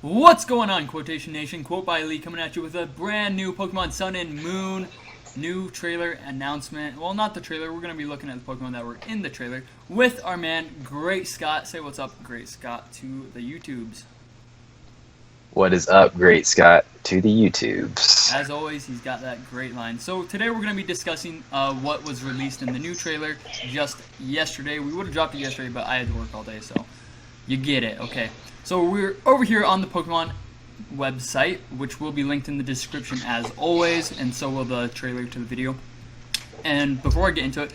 What's going on, Quotation Nation? Quotebylee coming at you with a brand new Pokemon Sun and Moon new trailer announcement. Well, not the trailer. We're going to be looking at the Pokemon that were in the trailer with our man, GreatScott. Say what's up, GreatScott, to the YouTubes. What is up, GreatScott, to the YouTubes? As always, he's got that great line. So today we're going to be discussing what was released in the new trailer just yesterday. We would have dropped it yesterday, but I had to work all day, so you get it. Okay. So we're over here on the Pokemon website, which will be linked in the description as always, and so will the trailer to the video. And before I get into it,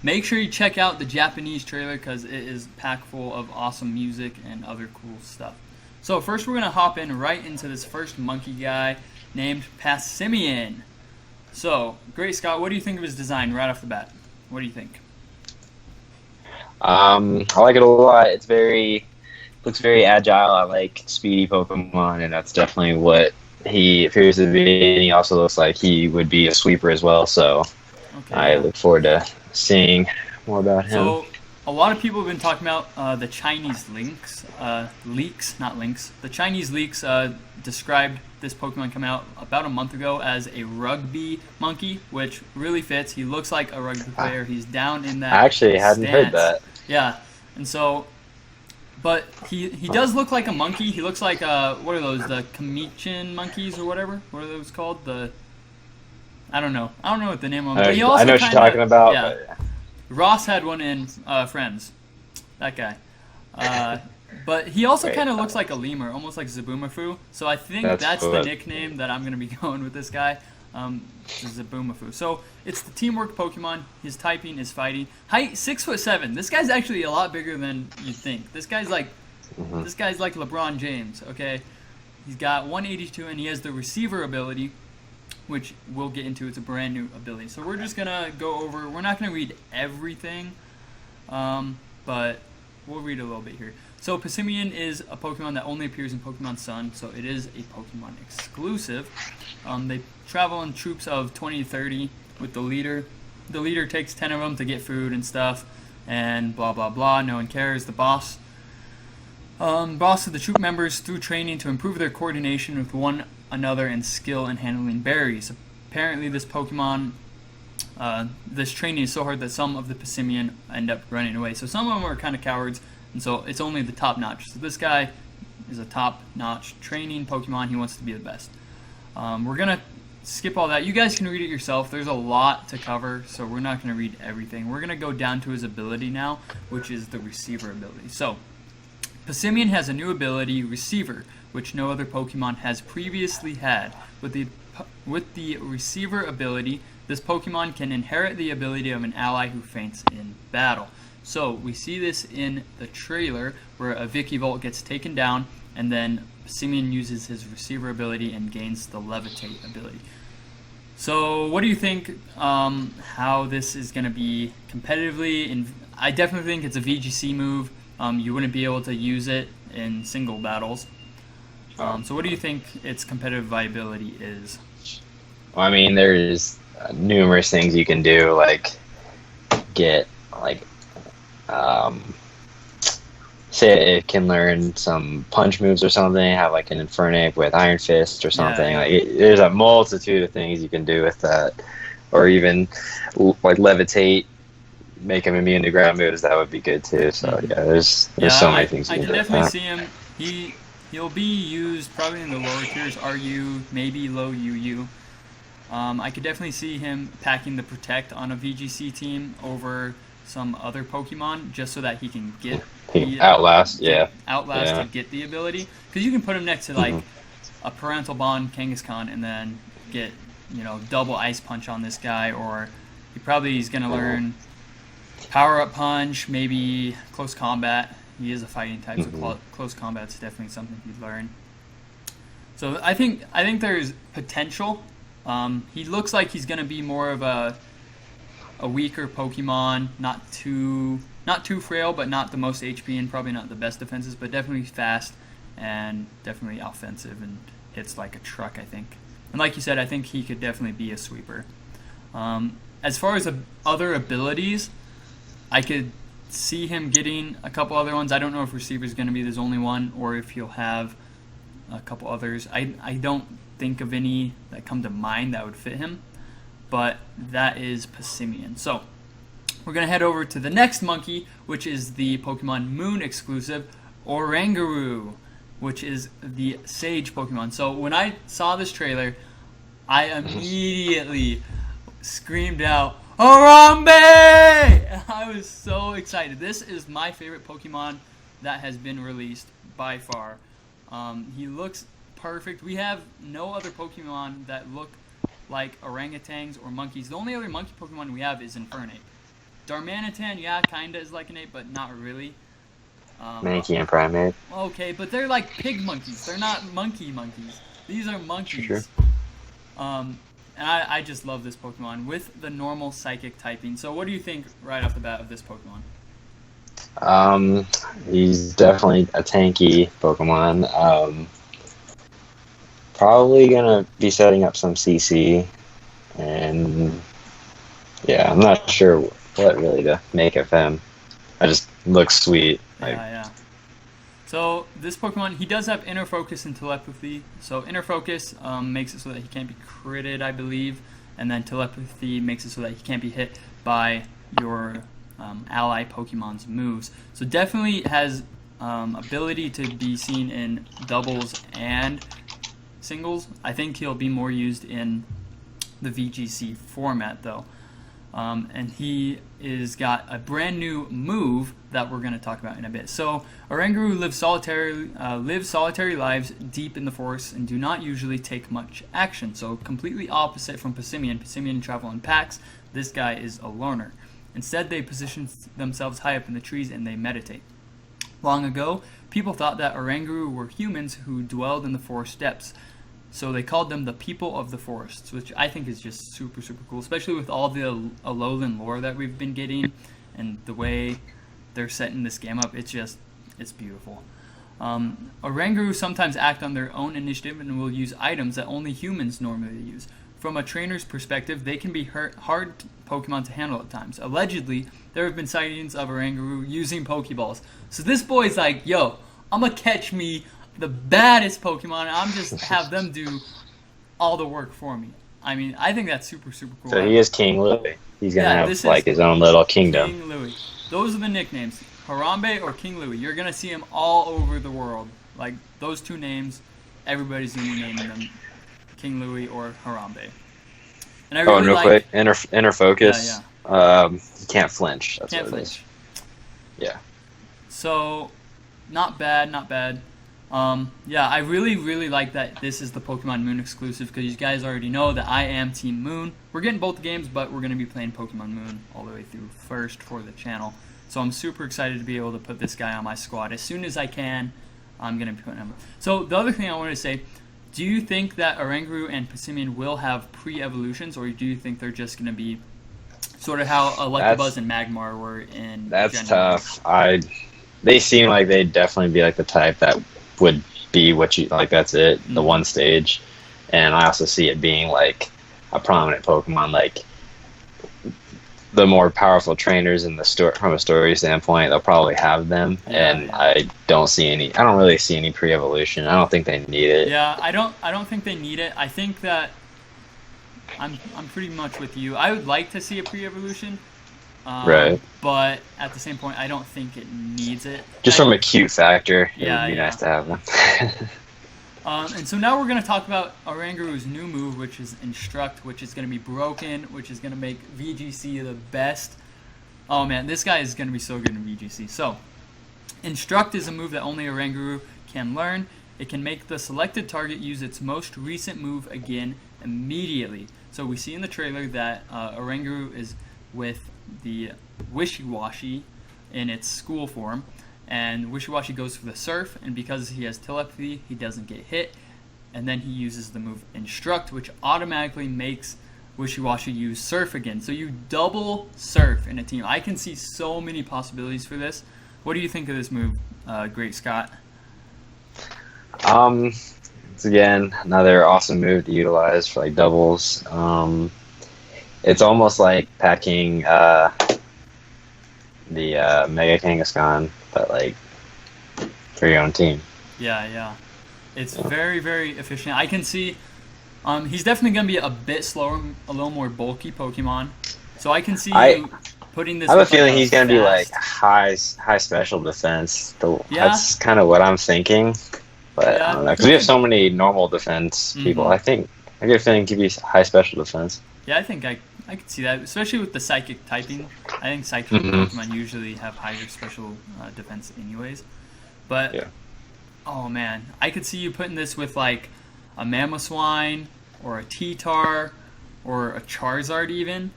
make sure you check out the Japanese trailer because it is packed full of awesome music and other cool stuff. So first we're going to hop in right into this first monkey guy named Passimian. So, GreatScott, what do you think of his design right off the bat? What do you think? I like it a lot. Looks very agile. I like speedy Pokemon, and that's definitely what he appears to be. And he also looks like he would be a sweeper as well, so Okay. I look forward to seeing more about him. So, a lot of people have been talking about the Chinese leaks, not links. The Chinese leaks described this Pokemon coming out about a month ago as a rugby monkey, which really fits. He looks like a rugby player. He's down in that I actually hadn't heard stance. that. Yeah, and so, but he does look like a monkey. He looks like what are those? The Kamichan monkeys or whatever? What are those called? I don't know what the name of them. But he also I know what you're talking about. Yeah. But Ross had one in Friends. That guy. But he also Great. kind of looks like a lemur, almost like Zaboomafoo. So I think That's that's cool. the nickname that I'm going to be going with this guy, Zaboomafoo. So it's the teamwork Pokemon. His typing is fighting. Height 6'7". This guy's actually a lot bigger than you'd think. This guy's like LeBron James. Okay, he's got 182 and he has the receiver ability, which we'll get into. It's a brand new ability. So we're just going to go over, we're not going to read everything, but we'll read a little bit here. So Passimian is a Pokemon that only appears in Pokemon Sun, so it is a Pokemon exclusive. They travel in troops of 20 to 30 with the leader. The leader takes 10 of them to get food and stuff, and blah blah blah, no one cares. The boss of the troop members through training to improve their coordination with one another and skill in handling berries. Apparently this Pokemon, this training is so hard that some of the Passimian end up running away. So some of them are kind of cowards, and so it's only the top notch. So this guy is a top notch training Pokemon. He wants to be the best. We're going to skip all that. You guys can read it yourself. There's a lot to cover, so we're not going to read everything. We're going to go down to his ability now, which is the receiver ability. So Passimian has a new ability, Receiver, which no other Pokemon has previously had. With the Receiver ability, this Pokemon can inherit the ability of an ally who faints in battle. So we see this in the trailer where a Vikavolt gets taken down, and then Passimian uses his Receiver ability and gains the Levitate ability. So what do you think how this is going to be competitively? I definitely think it's a VGC move. You wouldn't be able to use it in single battles. So what do you think its competitive viability is? well, I mean, there's numerous things you can do, like get say it can learn some punch moves or something, have like an Infernape with Iron Fist or something. Yeah. There's a multitude of things you can do with that, or even like levitate, make him immune to ground moves. That would be good too. So yeah, there's so many things you I can can do. definitely see him. He'll be used probably in the lower tiers, RU, maybe low UU. I could definitely see him packing the Protect on a VGC team over some other Pokemon just so that he can get Outlast to get the ability. Because you can put him next to like a Parental Bond Kangaskhan and then get double Ice Punch on this guy, or he probably is going to learn Power Up Punch, maybe Close Combat. He is a fighting type, so close combat's definitely something he'd learn. So I think there's potential. He looks like he's going to be more of a weaker Pokemon, not too frail, but not the most HP and probably not the best defenses, but definitely fast and definitely offensive and hits like a truck, I think. And like you said, I think he could definitely be a sweeper. As far as other abilities, I could see him getting a couple other ones. I don't know if Receiver's going to be his only one or if he'll have a couple others. I don't think of any that come to mind that would fit him, but that is Passimian. So we're going to head over to the next monkey, which is the Pokemon Moon exclusive, Oranguru, which is the Sage Pokemon. So when I saw this trailer, I immediately screamed out, Harambe! I was so excited. This is my favorite Pokemon that has been released by far. He looks perfect. We have no other Pokemon that look like orangutans or monkeys. The only other monkey Pokemon we have is Infernape. Darmanitan, yeah, kinda is like an ape, but not really. Mankey and Primate. Okay, but they're like pig monkeys. They're not monkeys. These are monkeys. Sure. And I just love this Pokemon with the normal Psychic typing. So what do you think right off the bat of this Pokemon? He's definitely a tanky Pokemon. Probably gonna be setting up some CC, and yeah, I'm not sure what really to make of him. I just looks sweet. Yeah. So this Pokemon, he does have Inner Focus and Telepathy. So Inner Focus makes it so that he can't be critted, I believe, and then Telepathy makes it so that he can't be hit by your ally Pokemon's moves. So definitely has ability to be seen in doubles and singles. I think he'll be more used in the VGC format though. And he is got a brand new move that we're going to talk about in a bit. So Oranguru live solitary lives deep in the forest and do not usually take much action. So completely opposite from Passimian. Passimian travel in packs. This guy is a loner. Instead, they position themselves high up in the trees and they meditate. Long ago, people thought that Oranguru were humans who dwelled in the forest depths. So they called them the people of the forests, which I think is just super, super cool, especially with all the Alolan lore that we've been getting and the way they're setting this game up. It's beautiful. Oranguru sometimes act on their own initiative and will use items that only humans normally use. From a trainer's perspective, they can be hard Pokemon to handle at times. Allegedly, there have been sightings of Oranguru using Pokeballs. So this boy's like, yo, I'm going to catch me the baddest Pokemon, and I'm just have them do all the work for me. I mean, I think that's super, super cool. So he is King Louie. He's going to have like his own little kingdom. King Louie. Those are the nicknames. Harambe or King Louie. You're going to see him all over the world. Like, those two names, everybody's going to be naming them King Louie or Harambe. And I really quick, inner focus. Yeah. You can't flinch. That's can't what flinch. It is. Yeah. So, not bad. Yeah, I really, really like that this is the Pokemon Moon exclusive because you guys already know that I am Team Moon. We're getting both games, but we're going to be playing Pokemon Moon all the way through first for the channel. So I'm super excited to be able to put this guy on my squad. As soon as I can, I'm going to be putting him. So the other thing I wanted to say, do you think that Oranguru and Passimian will have pre-evolutions, or do you think they're just going to be sort of how Electabuzz and Magmar were in That's Gen tough. They seem like they'd definitely be like the type that would be what you like. That's it, the one stage. And I also see it being like a prominent Pokemon, like the more powerful trainers in the story from a story standpoint. They'll probably have them, I don't really see any pre-evolution. I don't think they need it. Yeah, I don't think they need it. I think that I'm pretty much with you. I would like to see a pre-evolution. Right. But at the same point, I don't think it needs it. Just from a cute factor, it would be nice to have them. And so now we're going to talk about Oranguru's new move, which is Instruct, which is going to be broken, which is going to make VGC the best. Oh man, this guy is going to be so good in VGC. So, Instruct is a move that only Oranguru can learn. It can make the selected target use its most recent move again immediately. So we see in the trailer that Oranguru is with the Wishy-Washy in its school form, and Wishy-Washy goes for the Surf, and because he has Telepathy, he doesn't get hit, and then he uses the move Instruct, which automatically makes Wishy-Washy use Surf again. So you double Surf in a team. I can see so many possibilities for this. What do you think of this move, GreatScott? It's again another awesome move to utilize for like doubles. It's almost like packing the Mega Kangaskhan, but like for your own team. Yeah. It's very, very efficient. I can see he's definitely going to be a bit slower, a little more bulky Pokemon. So I can see you putting this. I have a with, feeling like, he's going to be like fast- high special defense. Yeah. That's kind of what I'm thinking. But Yeah, I don't know, because we have so many normal defense people. I get a feeling he could be high special defense. Yeah, I think I could see that, especially with the psychic typing. I think psychic Pokemon usually have higher special defense anyways. But, oh man, I could see you putting this with like a Mamoswine or a T-Tar or a Charizard even.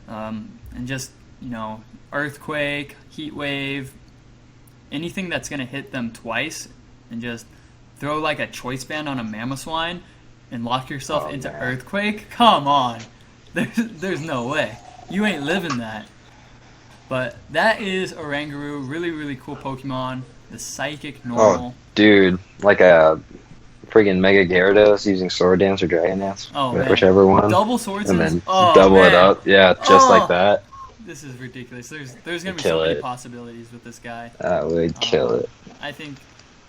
And just, Earthquake, Heat Wave, anything that's going to hit them twice, and just throw like a Choice Band on a Mamoswine and lock yourself into Earthquake? Come on. There's no way. You ain't living that. But that is Oranguru. Really, really cool Pokemon. The Psychic Normal. Oh, dude. Like a friggin' Mega Gyarados using Sword Dance or Dragon Dance. Oh, man. Whichever one. Double Swords and then oh, double man. it up. Yeah, just like that. This is ridiculous. There's going to be so many possibilities with this guy. That would kill it. I think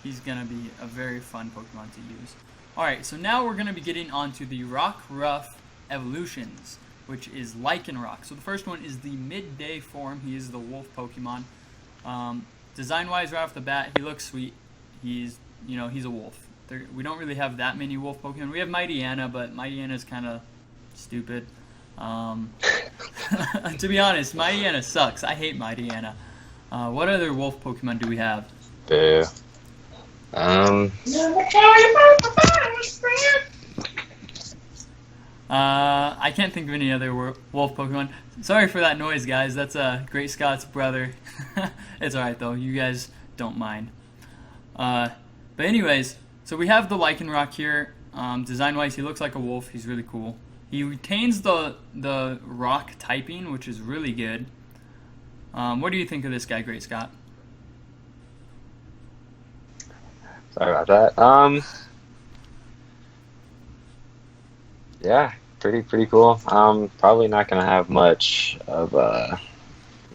he's going to be a very fun Pokemon to use. Alright, so now we're going to be getting onto the Rockruff evolutions, which is Lycanroc. So the first one is the midday form. He is the wolf Pokemon. Design-wise, right off the bat, he looks sweet. He's a wolf. We don't really have that many wolf Pokemon. We have Mightyena, but Mightyena is kind of stupid. To be honest, Mightyena sucks. I hate Mightyena. What other wolf Pokemon do we have? Boo. I can't think of any other wolf Pokemon. Sorry for that noise, guys. That's GreatScott's brother. It's alright, though. You guys don't mind. But anyways, so we have the Lycanroc here. Design-wise, he looks like a wolf. He's really cool. He retains the rock typing, which is really good. What do you think of this guy, GreatScott? Sorry about that. Yeah, pretty cool. Probably not gonna have much of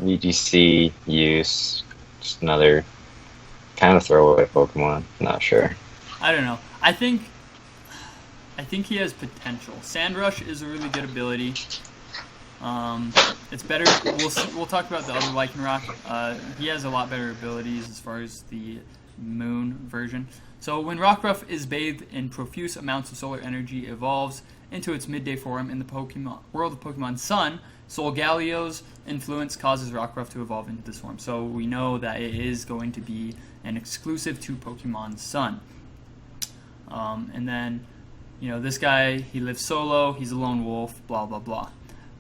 VGC use. Just another kind of throwaway Pokemon. Not sure. I don't know. I think he has potential. Sandrush is a really good ability. It's better. We'll talk about the other Lycanroc. He has a lot better abilities as far as the Moon version. So when Rockruff is bathed in profuse amounts of solar energy, evolves into its midday form in the world of Pokemon Sun. Solgalio's influence causes Rockruff to evolve into this form. So we know that it is going to be an exclusive to Pokemon Sun. And then, this guy, he lives solo, he's a lone wolf, blah, blah, blah.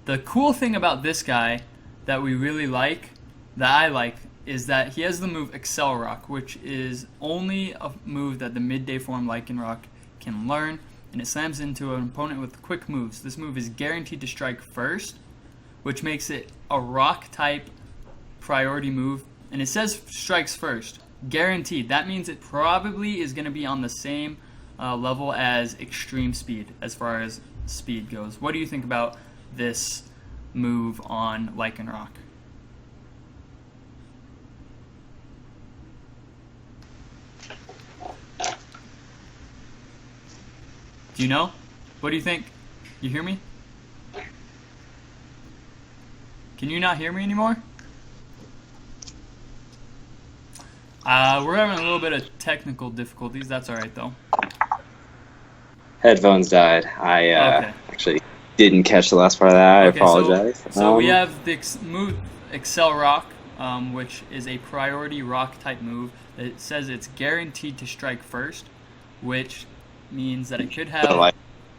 The cool thing about this guy that we really like, that I like, is that he has the move Accelerock, which is only a move that the midday form Lycanroc can learn, and it slams into an opponent with quick moves. This move is guaranteed to strike first, which makes it a rock type priority move, and it says strikes first. Guaranteed. That means it probably is going to be on the same level as Extreme Speed as far as speed goes. What do you think about this move on Lycanroc? Do you know? What do you think? You hear me? Can you not hear me anymore? We're having a little bit of technical difficulties. That's alright, though. Headphones died. I actually didn't catch the last part of that. I apologize. So we have the move Accelerock, which is a priority rock type move. It says it's guaranteed to strike first, which means that it could have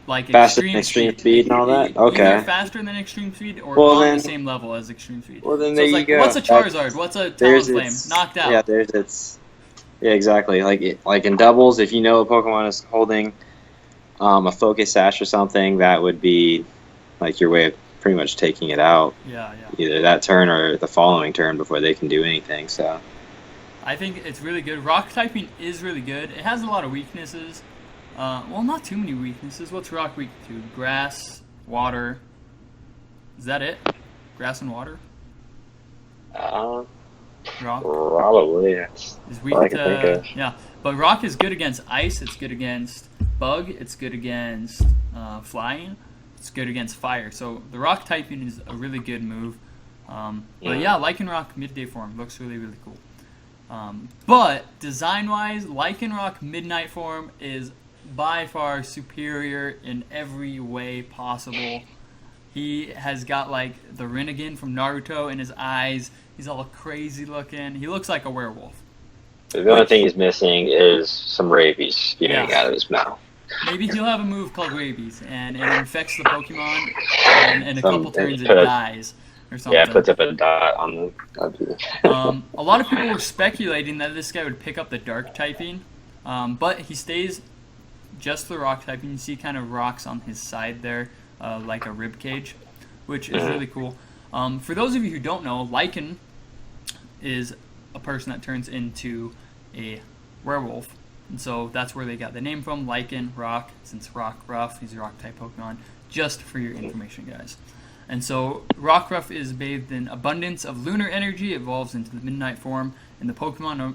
like faster than extreme speed and all that. Okay. Either faster than extreme speed or on the same level as extreme speed. Well, then so there it's you like, go. What's a Charizard? What's a Talonflame? Knocked out. Yeah, there's its. Yeah, exactly. Like in doubles, if you know a Pokemon is holding a Focus Sash or something, that would be like your way of pretty much taking it out. Yeah. Either that turn or the following turn before they can do anything. So. I think it's really good. Rock typing is really good. It has a lot of weaknesses. Well, not too many weaknesses. What's rock weak to? Grass, water. Is that it? Grass and water? Rock Probably. That's is weak all I can think to of. yeah, but rock is good against ice. It's good against bug. It's good against flying. It's good against fire. So the rock typing is a really good move. But yeah, Lycanroc midday form looks really, really cool. But design-wise, Lycanroc midnight form is by far superior in every way possible. He has got like the Rinnegan from Naruto in his eyes. He's all crazy looking. He looks like a werewolf. The only thing he's missing is some rabies spewing out of his mouth. Maybe he'll have a move called rabies, and it infects the Pokemon, and in a Some- couple turns it put a- dies or something. Yeah, it puts up a dot on the. A lot of people were speculating that this guy would pick up the dark typing, but he stays just the rock typing. You see kind of rocks on his side there, like a rib cage, which is really cool. For those of you who don't know, Lycan is a person that turns into a werewolf. And so that's where they got the name from, Lycan, rock, since Rockruff, he's a rock type Pokemon, just for your information, guys. And so Rockruff is bathed in abundance of lunar energy, evolves into the midnight form. In the Pokemon,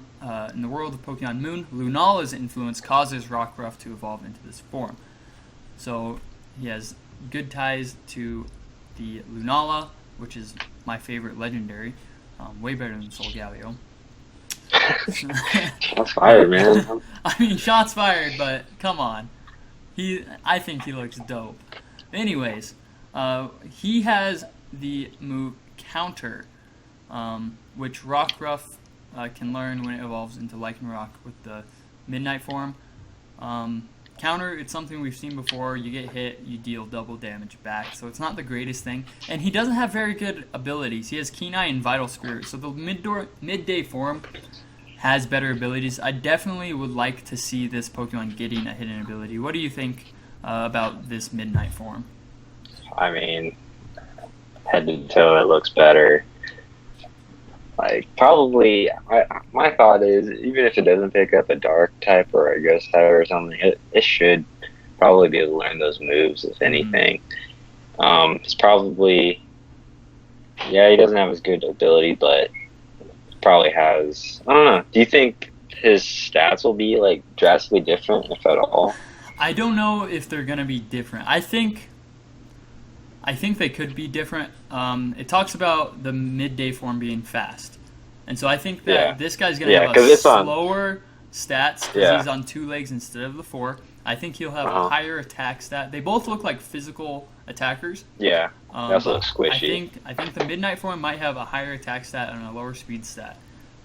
in the world of Pokemon Moon, Lunala's influence causes Rockruff to evolve into this form. So he has good ties to the Lunala, which is my favorite legendary, way better than Solgaleo. Shots fired, man. I mean, shots fired, but come on. I think he looks dope. Anyways, he has the move Counter, which Rockruff can learn when it evolves into Lycanroc with the Midnight form. Counter, it's something we've seen before. You get hit, you deal double damage back, so it's not the greatest thing. And he doesn't have very good abilities. He has Keen Eye and Vital Spirit, so the midday form has better abilities. I definitely would like to see this Pokemon getting a hidden ability. What do you think about this midnight form? I mean, head to toe, it looks better. Like, probably, my thought is, even if it doesn't pick up a dark type or a ghost type or something, it should probably be able to learn those moves, if anything. It's probably, yeah, he doesn't have as good ability, but probably has, I don't know. Do you think his stats will be, like, drastically different, if at all? I don't know if they're going to be different. I think they could be different. It talks about the midday form being fast. And so I think that this guy's going to have a slower stats because he's on 2 legs instead of the 4. I think he'll have a higher attack stat. They both look like physical attackers. Yeah, they also look squishy. I think the midnight form might have a higher attack stat and a lower speed stat.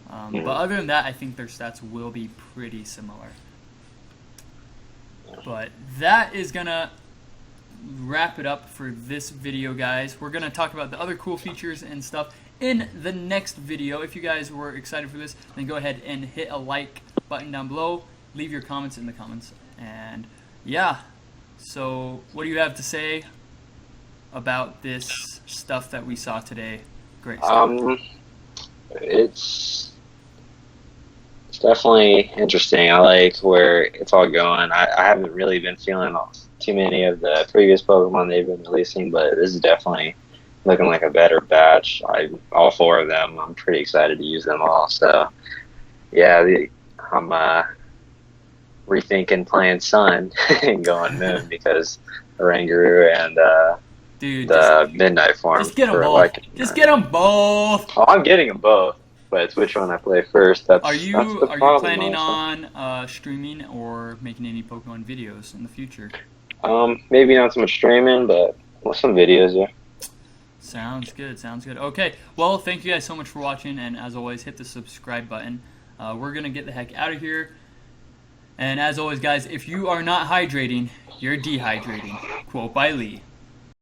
But other than that, I think their stats will be pretty similar. But that is going to wrap it up for this video, guys. We're going to talk about the other cool features and stuff in the next video. If you guys were excited for this, then go ahead and hit a like button down below. Leave your comments in the comments. And yeah, so what do you have to say about this stuff that we saw today? GreatScott. It's definitely interesting. I like where it's all going. I haven't really been feeling too many of the previous Pokemon they've been releasing, but this is definitely looking like a better batch. All 4 of them, I'm pretty excited to use them all. So yeah, I'm rethinking playing Sun and going Moon because Oranguru and the Midnight form. Just get them both. Just get them both. Oh, I'm getting them both, but it's which one I play first. Are you planning on streaming or making any Pokemon videos in the future? Maybe not so much streaming, but some videos, yeah. Sounds good. Okay, well, thank you guys so much for watching, and as always, hit the subscribe button. We're going to get the heck out of here. And as always, guys, if you are not hydrating, you're dehydrating. Quotebylee.